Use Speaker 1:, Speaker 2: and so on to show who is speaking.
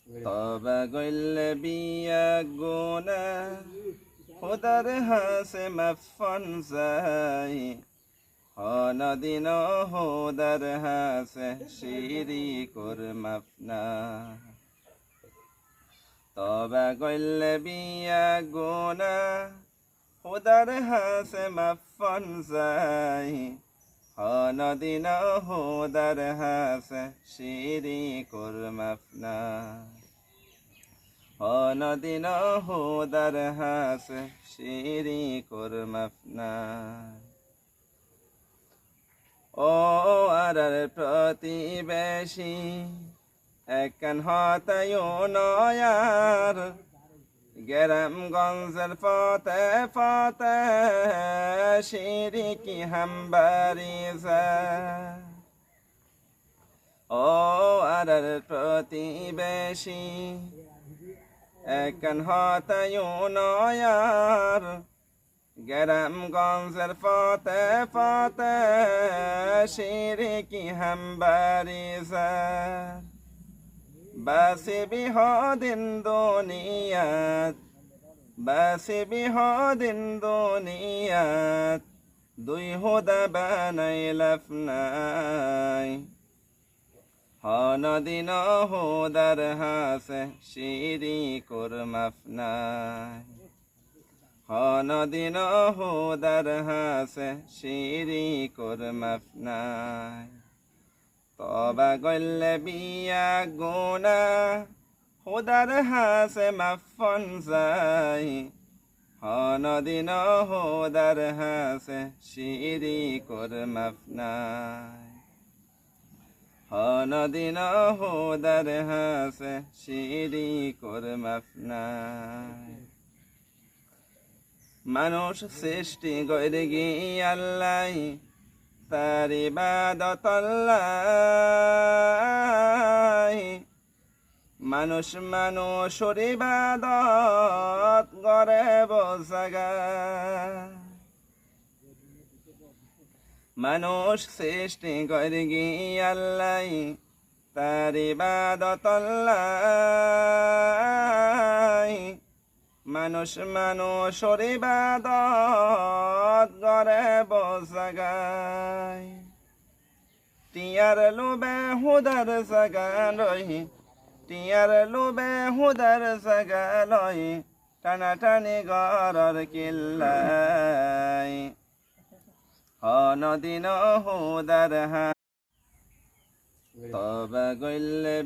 Speaker 1: তবা গইলে বিয়া গুনা খুদার হাসে মাফন যাই নদিন হুদার হাসে শিরি কর মাফনা তবা গইলে বিয়া গুনা খুদার হাসে মাফন যাই নদিন হুদার হাসে শিরি কর মাফনা নদিন হুদার হাসে শিরি কর মাফনা ও আর প্রতিবেশী একখান হতায়ু নয়ার গেরাম গঞ্জের ফতে ফতে শিরি কি হাম্বারি ও আর প্রতিবেশী একখান হতায়ু নয়ার গেরাম গঞ্জের ফতে ফতে শিরি কি হাম্বারি বাসি বিহদিন দুনিয়াত বাসি বিহদিন দুনিয়াত দুই হুদা বানাই লাফনাই নদিন হুদার হাসে শিরি কর মাফনাই নদিন হুদার হাসে শিরি কর মাফনাই তবা গইলে বিয়া গুনা হুদার হাসে মাফন যাই নদিন হুদার হাসে শিরি কর মাফনাই নদিন হুদার হাসে শিরি কর মাফনাই মানুষ সৃষ্টি গইরে গি আল্লাহ তার ইবাদত আল্লাহ মানুষ মানুষের ইবাদত করে বসাগা মানুষ সৃষ্টি করে গি আল্লাহ তার ইবাদত আল্লাহ মানুষ মানুষের ইবাদত করে বসাগায় টিয়ার লোবে হুদার জাগান রহি টিয়ার লোবে হুদার জাগা লই টানাটানি গরর কিল্লাই নদিন হুদার হা তবা গইলে